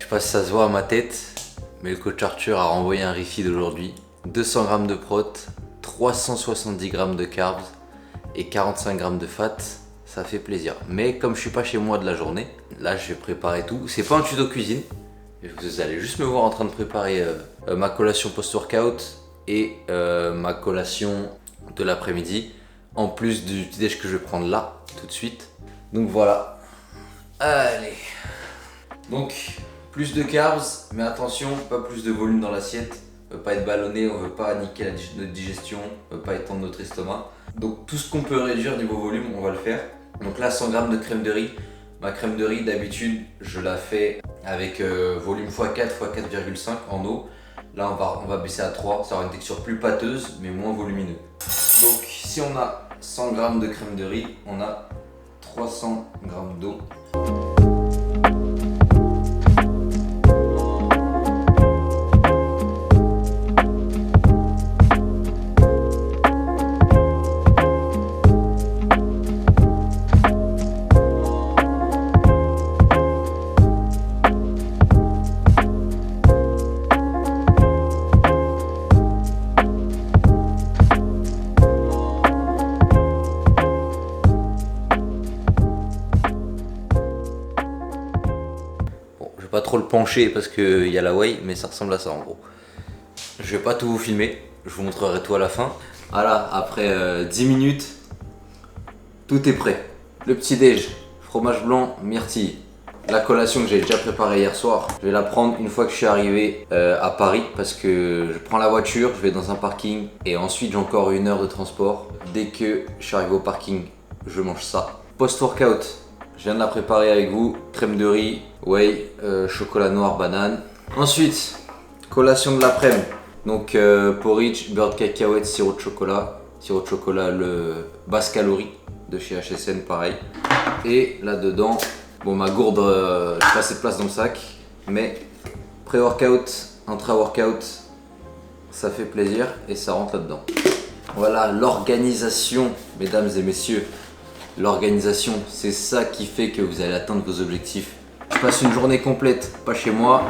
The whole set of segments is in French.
sais pas si ça se voit à ma tête, mais le coach Arthur a renvoyé un refeed aujourd'hui. 200 g de prot, 370 g de carbs et 45 g de fat. Ça fait plaisir. Mais comme je suis pas chez moi de la journée, là je vais préparer tout. C'est pas un tuto cuisine. Vous allez juste me voir en train de préparer ma collation post-workout et ma collation de l'après-midi. En plus du petit déj que je vais prendre là, tout de suite. Donc voilà. Allez. Donc, plus de carbs, mais attention, pas plus de volume dans l'assiette. On veut pas être ballonné, on veut pas niquer notre digestion, on veut pas étendre notre estomac. Donc tout ce qu'on peut réduire niveau volume, on va le faire. Donc là, 100 g de crème de riz. Ma crème de riz, d'habitude, je la fais avec volume x4, x4,5 en eau. Là, on va baisser à 3, ça aura une texture plus pâteuse, mais moins volumineuse. Donc si on a 100 g de crème de riz, on a 300 g d'eau. Pas trop le pencher parce qu'il y a la whey, mais ça ressemble à ça en gros. Je vais pas tout vous filmer, je vous montrerai tout à la fin. Voilà, après 10 minutes, tout est prêt. Le petit déj, fromage blanc, myrtille. La collation que j'ai déjà préparée hier soir, je vais la prendre une fois que je suis arrivé à Paris parce que je prends la voiture, je vais dans un parking et ensuite j'ai encore 1 heure de transport. Dès que je suis arrivé au parking, je mange ça. Post-workout. Je viens de la préparer avec vous, crème de riz, whey, chocolat noir, banane. Ensuite, collation de l'après-midi. Donc porridge, beurre de cacahuète, sirop de chocolat. Sirop de chocolat, le basse calorie de chez HSN, pareil. Et là-dedans, bon ma gourde, j'ai pas assez de place dans le sac. Mais pré-workout, intra-workout, ça fait plaisir et ça rentre là-dedans. Voilà l'organisation, mesdames et messieurs. L'organisation, c'est ça qui fait que vous allez atteindre vos objectifs. Je passe une journée complète, pas chez moi.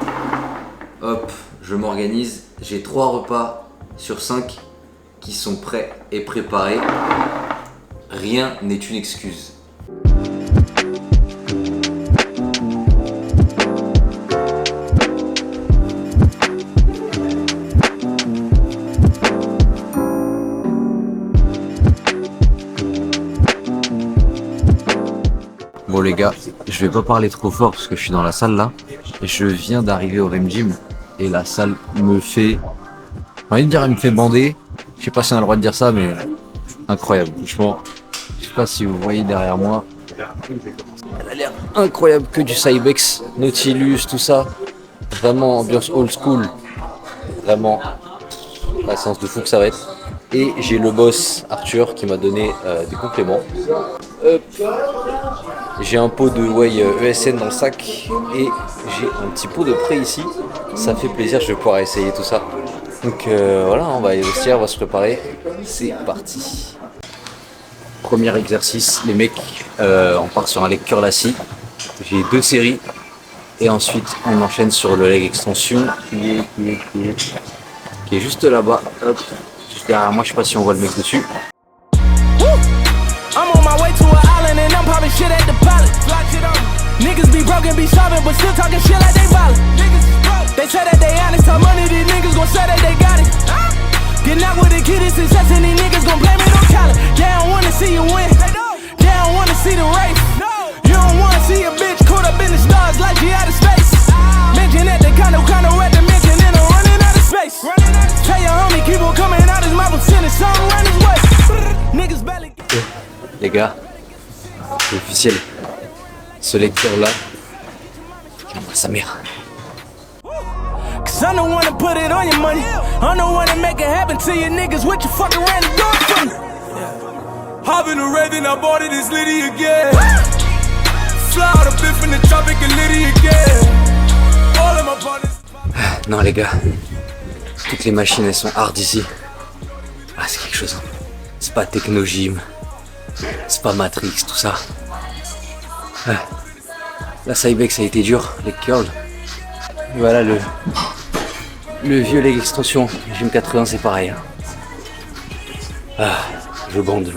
Hop, je m'organise. J'ai 3 repas sur 5 qui sont prêts et préparés. Rien n'est une excuse. Bon les gars, je vais pas parler trop fort parce que je suis dans la salle là et je viens d'arriver au Rem Gym et la salle me fait, j'ai envie de dire elle me fait bander, je sais pas si on a le droit de dire ça mais incroyable, franchement, je sais pas si vous voyez derrière moi, elle a l'air incroyable, que du Cybex, Nautilus, tout ça, vraiment ambiance old school, vraiment la séance de fou que ça va être. Et j'ai le boss Arthur qui m'a donné des compléments. J'ai un pot de whey ESN dans le sac et j'ai un petit pot de prêt ici. Ça fait plaisir, je vais pouvoir essayer tout ça. Donc voilà, on va aller au vestiaire, on va se préparer. C'est parti. Premier exercice, les mecs, on part sur un leg curl assis. J'ai 2 séries et ensuite on enchaîne sur le leg extension qui est juste là-bas. Hop. Derrière moi, je sais pas si on voit le mec dessus. I'm on my way to an island and I'm popping shit at the pilot. Niggas be broken, be sobbing, but still talking shit like they violent. They say that they honest, how money these niggas gon' say that they got it. Getting out with the kid is success and these niggas gon' blame it on college. They don't wanna see you win, they don't wanna see the race. You don't wanna see a bitch caught up in the stars like she out of space. Mention that they kinda at the mention and I'm running out of space. Tell your homie keep on coming out his mouth and sending something around his way. Niggas belly. Les gars, c'est officiel. Ce lecteur là, j'aimerais sa mère. Cause I'm the one to put it on your money. I'm the one to make it happen to you niggas. What you fucking ran the door for me? Hop in the red and I bought it, it's Liddy again. Fly out a bit from the tropic and Liddy again. All of my partners. Non les gars, toutes les machines elles sont hard ici. Ah c'est quelque chose. C'est pas Technogym, c'est pas Matrix, tout ça. La Cybex ça a été dur, les curls. Voilà le vieux leg extension. Gym 80, c'est pareil. Hein. Ah, je bande.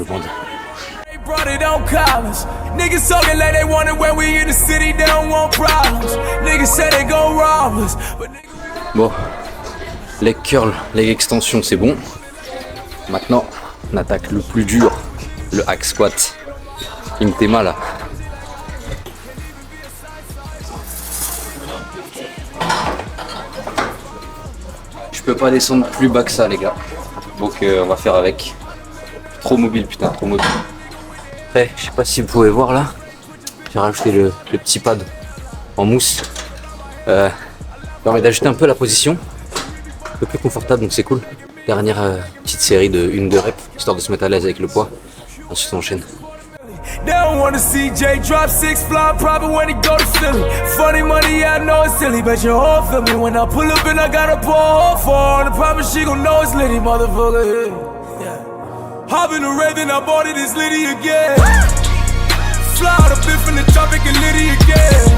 Bon, leg curl, leg extension, c'est bon. Maintenant, on attaque le plus dur, le hack squat. Il me fait mal là. Je peux pas descendre plus bas que ça, les gars. Donc on va faire avec. Trop mobile, putain, trop mobile. Après, je sais pas si vous pouvez voir là. J'ai rajouté le petit pad en mousse. Permet d'ajuster un peu la position. Un peu plus confortable, donc c'est cool. Dernière petite série de 1-2 reps, histoire de se mettre à l'aise avec le poids. Ensuite on enchaîne. They don't wanna see Jay drop 6 fly profit when he go to Philly. Funny money, I know it's silly, but your whole feel me when I pull up and I got a pour hole for her. And I promise she gon' know it's litty, motherfucker. Yeah. Hop in the red, then I bought it, it's litty again. Fly out a bit from the tropic and litty again.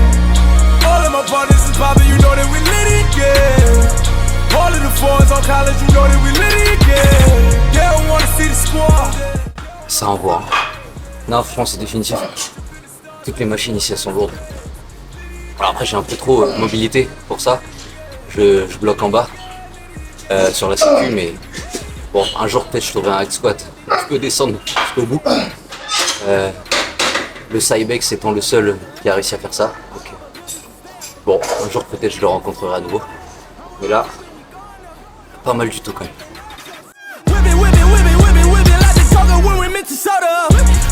All of my partners is poppin', you know that we litty again. All of the fours on college, you know that we litty again. They don't wanna see the squad. Ça envoie. Non, franchement, c'est définitif. Toutes les machines ici, elles sont lourdes. Alors après, j'ai un peu trop mobilité pour ça. Je bloque en bas sur la sécu, mais bon, un jour peut-être je trouverai un hack squat. Je peux descendre jusqu'au bout. Le Cybex étant le seul qui a réussi à faire ça. Donc, bon, un jour peut-être je le rencontrerai à nouveau. Mais là, pas mal du tout quand même.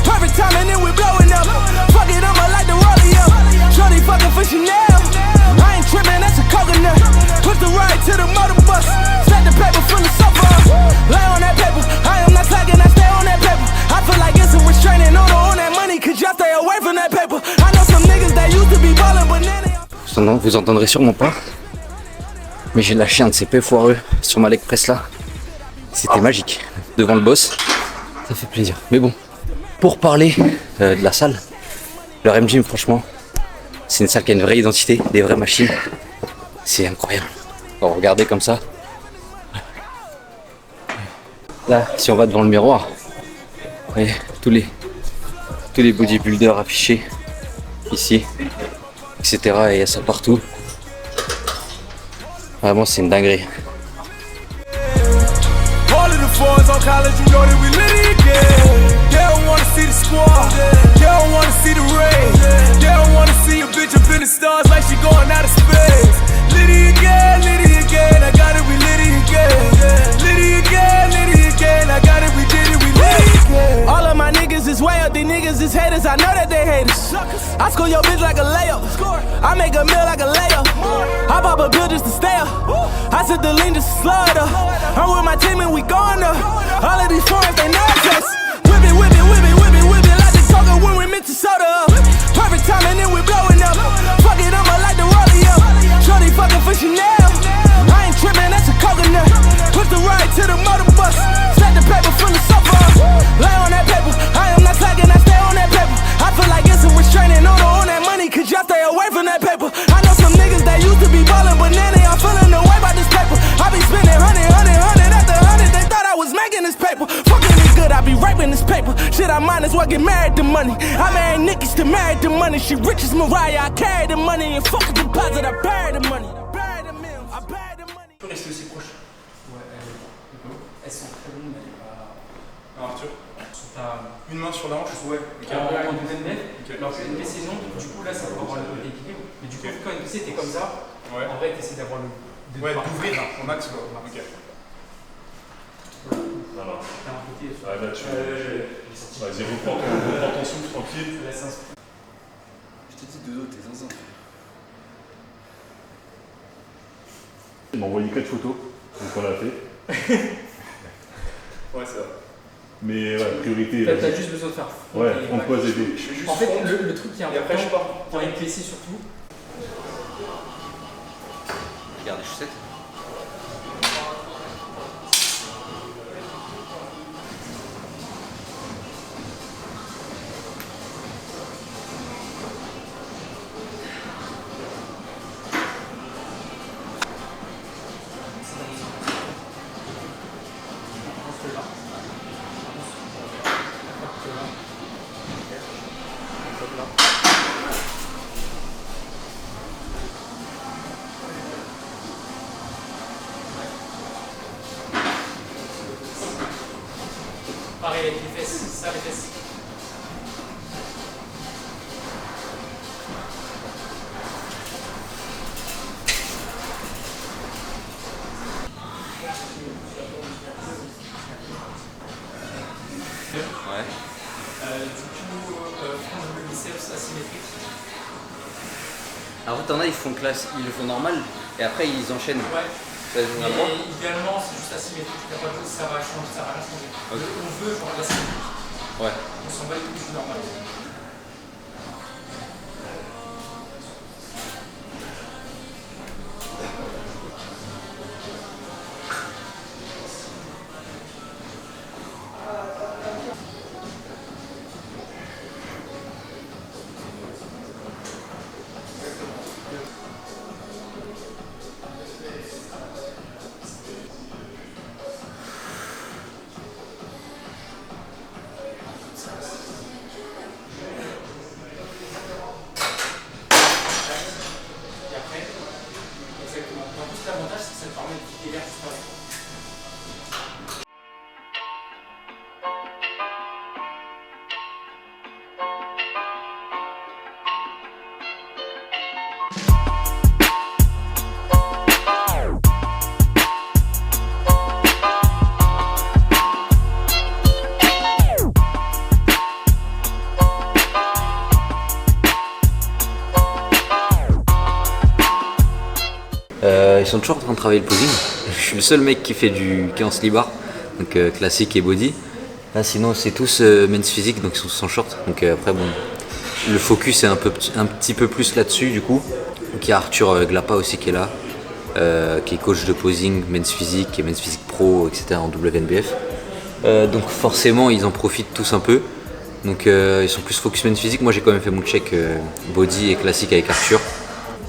Perfect time and then we blowing up. Fuck it, I'ma like the rollie up. Shorty fucking for Chanel. I ain't tripping, that's a coconut. Put the ride to the motor bus. Set the paper full of supper. Lay on that paper. I am not slacking, I stay on that paper. I feel like it's a restraining order on that money. Could y'all stay away from that paper? I know some niggas that used to be ballin', but now they... Vous entendrez sûrement pas. Mais j'ai lâché un de ces pets foireux sur ma leg press là. C'était magique. Devant le boss. Ça fait plaisir. Mais bon. Pour parler de la salle, le RM Gym, franchement, c'est une salle qui a une vraie identité, des vraies machines. C'est incroyable. Alors, regardez comme ça. Là, si on va devant le miroir, vous voyez, tous les bodybuilders affichés ici, etc. Et il y a ça partout. Vraiment, c'est une dinguerie. They don't wanna see the squad. They don't wanna see the rain. They don't wanna see a bitch up in the stars like she going out of space. Litty again, I got it, we litty again. Litty again, I got it, we did it, we litty again. All of my niggas is way up, these niggas is haters, I know that they haters. I score your bitch like a layup. I make a meal like a layup. I pop a pill just to stay up. I said the lean just to slow it up. I'm with my team and we going up. All of these foreigns, they nervous. Whip it like the talker when we meant to soda up. Perfect time and then we blowing up. Fuck it, I'ma like the rollie up. Shorty fucking for Chanel. I ain't tripping, that's a coconut. Put the ride to the motor bus. Set the paper full of supper. Lay on that paper. I am not slacking, I stay on that paper. I feel like it's a restraining order on that money. Could y'all stay away from that paper? I know some niggas that used to be ballin', but now they all feeling the way about this paper. I be spending 100 after 100. They thought I was making this paper. Fucking it good, I be raping this paper. Shit, I might as well get married to money. I married Nikki, still married to money. She rich as Mariah, I carry the money. And fuck a deposit, I bury the money. Bury the mill, I bury the money. Tu peux rester aussi proche. Ouais, elles sont très bonnes, mais pas. Alors Arthur, Pas... une main sur la hanche. Ouais, en deuxième nef. Okay. Alors une PC non, du coup là ça va avoir le équilibre. Mais du coup, quand une PC t'es comme ça, Ouais. en vrai t'essaies d'avoir le. Ouais, d'ouvrir au max quoi. Ok. Voilà. T'as un côté. Ah, là, vas-y, reprends ton souffle tranquille. Je t'ai dit de dos, t'es zinzin. Il m'a envoyé 4 photos, donc on l'a fait. Ouais, c'est vrai. Mais ouais, priorité. T'as juste besoin de faire. Ouais, on peut aider. Je fais juste En fait, fondre, le truc qui est et après je important pars. pour une PC surtout, Regarde les chaussettes. ça les fesses. Ouais. Prendre le biceps asymétrique. Alors t'en as, ils le font normal et après ils enchaînent. Ouais. Ça, on a le droit. Mais idéalement, c'est juste asymétrique. Il n'y a pas de ça va changer, ça va rien changer. Ok. On veut genre l'asymétrique. Ouais. On s'en bat les couilles du normal. Et après, exactement. En plus, l'avantage, c'est que ça te permet de vider l'air juste avant. Ils sont toujours en train de travailler le posing. Je suis le seul mec qui fait qui est en slip-bar, donc classique et body. Là, sinon, c'est tous men's physique, donc ils sont sans short. Donc après, bon, le focus est un petit peu plus là-dessus du coup. Donc il y a Arthur Glapa aussi qui est là, qui est coach de posing, men's physique et men's physique pro, etc. en WNBF. Donc forcément, ils en profitent tous un peu. Donc ils sont plus focus men's physique. Moi, j'ai quand même fait mon check body et classique avec Arthur.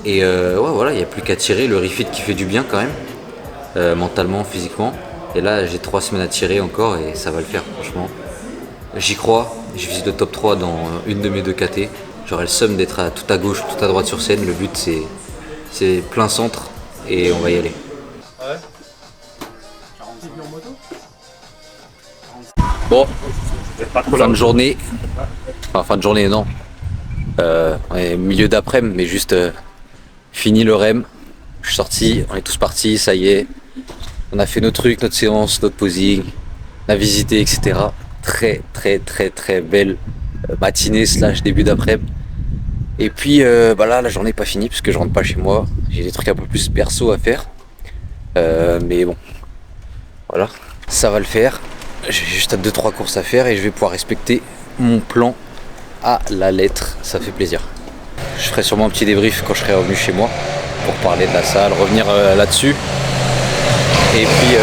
Et ouais, voilà, il n'y a plus qu'à tirer, le refit qui fait du bien quand même, mentalement, physiquement. Et là, j'ai 3 semaines à tirer encore et ça va le faire, franchement. J'y crois, je vise le top 3 dans une de mes 2 KT. J'aurai le seum d'être tout à gauche, tout à droite sur scène. Le but, c'est plein centre et on va y aller. Bon, fin de journée. Enfin, fin de journée, non. On est milieu d'après-midi, mais juste fini le REM. Je suis sorti, on est tous partis, ça y est. On a fait nos trucs, notre séance, notre posing, on a visité, etc. Très très très très belle matinée / début d'après-midi. Et puis bah là, la journée n'est pas finie parce que je rentre pas chez moi. J'ai des trucs un peu plus perso à faire. Mais bon, voilà, ça va le faire. J'ai juste 2-3 courses à faire et je vais pouvoir respecter mon plan à la lettre. Ça fait plaisir. Je ferai sûrement un petit débrief quand je serai revenu chez moi pour parler de la salle, revenir là-dessus. Et puis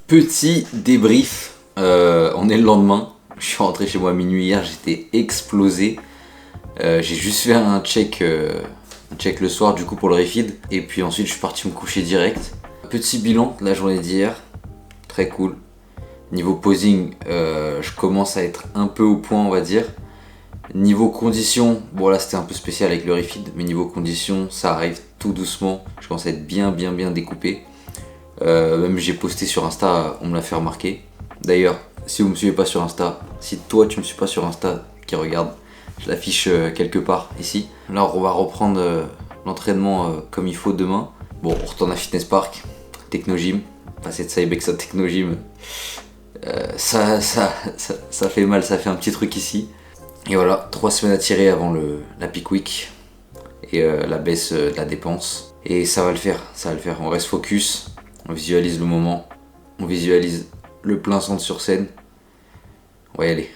petit débrief, on est le lendemain. Je suis rentré chez moi à minuit hier, j'étais explosé. J'ai juste fait un check le soir du coup pour le refeed. Et puis ensuite je suis parti me coucher direct. Petit bilan de la journée d'hier, très cool. Niveau posing, je commence à être un peu au point, on va dire. Niveau conditions, bon là c'était un peu spécial avec le refeed, mais niveau conditions, ça arrive tout doucement. Je commence à être bien découpé. Même j'ai posté sur Insta, on me l'a fait remarquer. D'ailleurs, si vous me suivez pas sur Insta, si toi tu me suis pas sur Insta, qui regarde, je l'affiche quelque part ici. Là on va reprendre l'entraînement comme il faut demain. Bon, on retourne à Fitness Park, Technogym, passer de Cybex à Technogym. Ça fait mal, ça fait un petit truc ici. Et voilà, 3 semaines à tirer avant la peak week et la baisse de la dépense. Et ça va le faire, on reste focus, on visualise le moment, on visualise le plein centre sur scène. On va y aller.